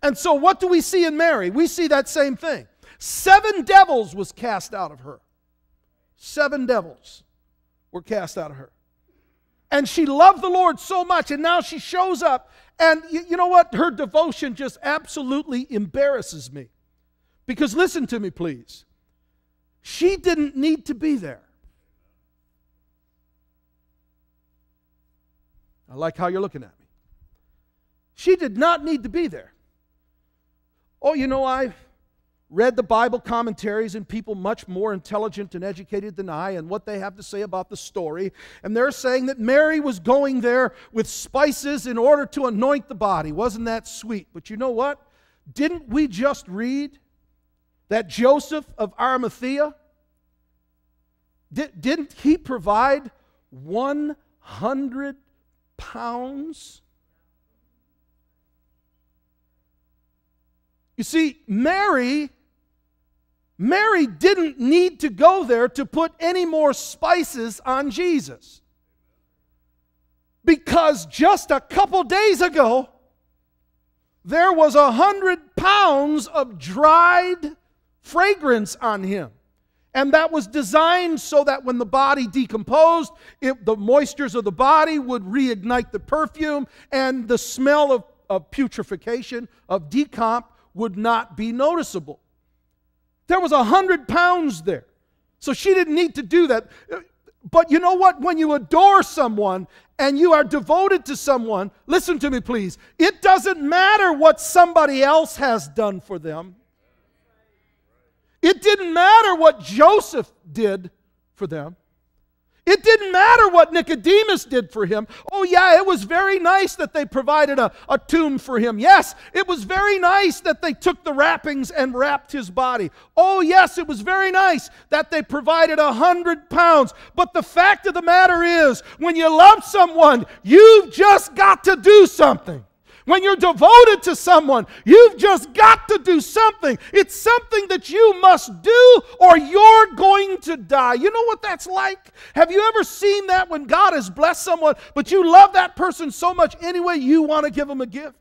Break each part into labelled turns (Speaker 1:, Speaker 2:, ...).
Speaker 1: And so what do we see in Mary? We see that same thing. 7 devils was cast out of her. 7 devils were cast out of her. And she loved the Lord so much, and now she shows up, and you know what? Her devotion just absolutely embarrasses me. Because listen to me, please. She didn't need to be there. I like how you're looking at me. She did not need to be there. Oh, you know, I've read the Bible commentaries and people much more intelligent and educated than I and what they have to say about the story. And they're saying that Mary was going there with spices in order to anoint the body. Wasn't that sweet? But you know what? Didn't we just read that Joseph of Arimathea, didn't he provide 100 pounds? You see, Mary didn't need to go there to put any more spices on Jesus. Because just a couple days ago, there was 100 pounds of dried fragrance on him. And that was designed so that when the body decomposed, the moistures of the body would reignite the perfume, and the smell of putrefaction, of decomp, would not be noticeable. There was 100 pounds there. So she didn't need to do that. But you know what? When you adore someone and you are devoted to someone, listen to me please, it doesn't matter what somebody else has done for them. It didn't matter what Joseph did for them. It didn't matter what Nicodemus did for him. Oh yeah, it was very nice that they provided a tomb for him. Yes, it was very nice that they took the wrappings and wrapped his body. Oh yes, it was very nice that they provided 100 pounds. But the fact of the matter is, when you love someone, you've just got to do something. When you're devoted to someone, you've just got to do something. It's something that you must do or you're going to die. You know what that's like? Have you ever seen that when God has blessed someone, but you love that person so much anyway, you want to give them a gift?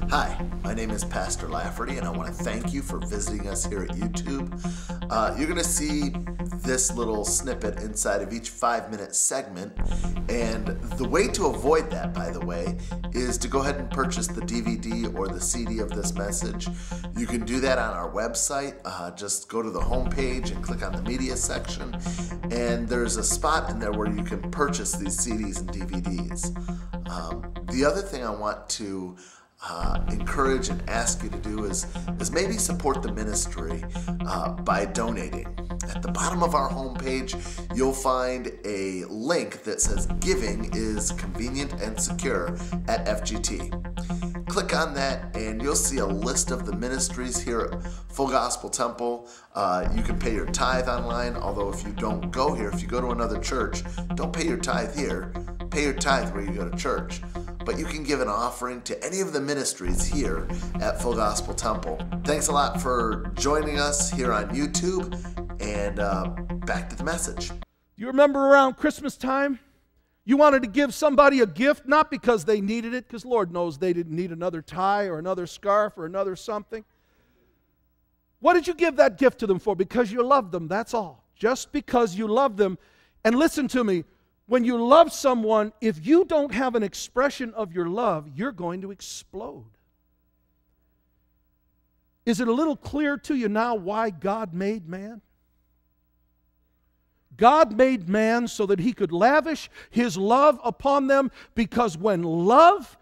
Speaker 2: Hi, my name is Pastor Lafferty, and I want to thank you for visiting us here at YouTube. You're going to see this little snippet inside of each 5-minute segment, and the way to avoid that, by the way, is to go ahead and purchase the DVD or the CD of this message. You can do that on our website. Just go to the home page and click on the media section, and there's a spot in there where you can purchase these CDs and DVDs. The other thing I want to encourage and ask you to do is maybe support the ministry by donating. At the bottom of our homepage, you'll find a link that says Giving is Convenient and Secure at FGT. Click on that and you'll see a list of the ministries here at Full Gospel Temple. You can pay your tithe online, although if you don't go here, if you go to another church, don't pay your tithe here. Pay your tithe where you go to church. But you can give an offering to any of the ministries here at Full Gospel Temple. Thanks a lot for joining us here on YouTube, and back to the message.
Speaker 1: You remember around Christmas time, you wanted to give somebody a gift, not because they needed it, because Lord knows they didn't need another tie or another scarf or another something. What did you give that gift to them for? Because you loved them, that's all. Just because you loved them. And listen to me, when you love someone, if you don't have an expression of your love, you're going to explode. Is it a little clear to you now why God made man? God made man so that He could lavish His love upon them, because when love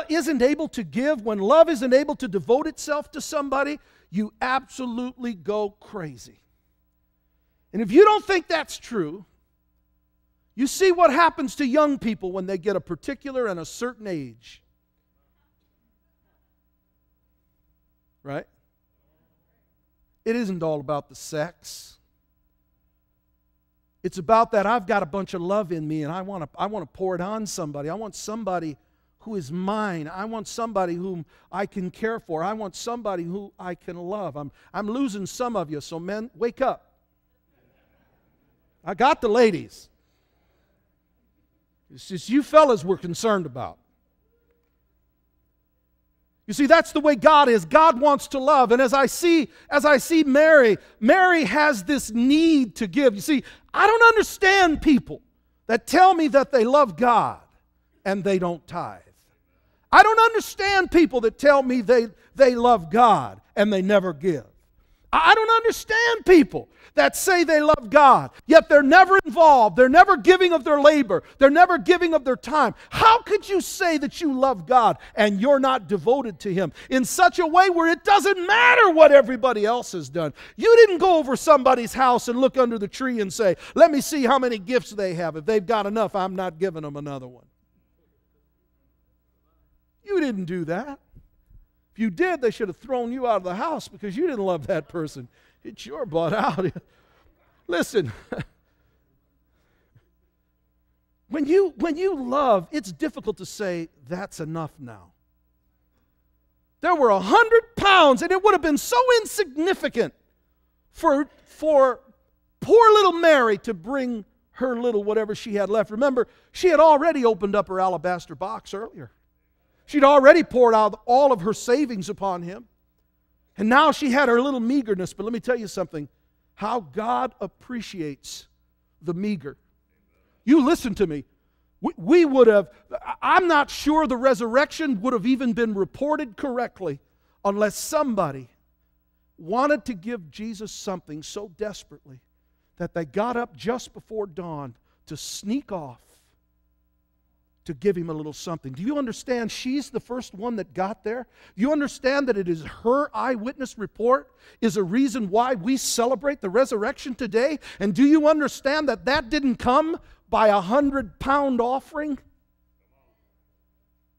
Speaker 1: isn't able to give, when love isn't able to devote itself to somebody, you absolutely go crazy. And if you don't think that's true, you see what happens to young people when they get a particular and a certain age. Right? It isn't all about the sex. It's about that I've got a bunch of love in me and I want to pour it on somebody. I want somebody who is mine. I want somebody whom I can care for. I want somebody who I can love. I'm losing some of you, so men, wake up. I got the ladies. It's just you fellas we're concerned about. You see, that's the way God is. God wants to love. And as I see Mary, Mary has this need to give. You see, I don't understand people that tell me that they love God and they don't tithe. I don't understand people that tell me they love God and they never give. I don't understand people that say they love God, yet they're never involved. They're never giving of their labor. They're never giving of their time. How could you say that you love God and you're not devoted to Him in such a way where it doesn't matter what everybody else has done? You didn't go over somebody's house and look under the tree and say, let me see how many gifts they have. If they've got enough, I'm not giving them another one. You didn't do that. If you did, they should have thrown you out of the house because you didn't love that person. It's your butt out. Listen, when you love, it's difficult to say, that's enough now. There were 100 pounds, and it would have been so insignificant for poor little Mary to bring her little whatever she had left. Remember, she had already opened up her alabaster box earlier. She'd already poured out all of her savings upon Him. And now she had her little meagerness. But let me tell you something. How God appreciates the meager. You listen to me. We would have, I'm not sure the resurrection would have even been reported correctly unless somebody wanted to give Jesus something so desperately that they got up just before dawn to sneak off to give Him a little something. Do you understand she's the first one that got there? Do you understand that it is her eyewitness report is a reason why we celebrate the resurrection today? And do you understand that that didn't come by a 100-pound offering?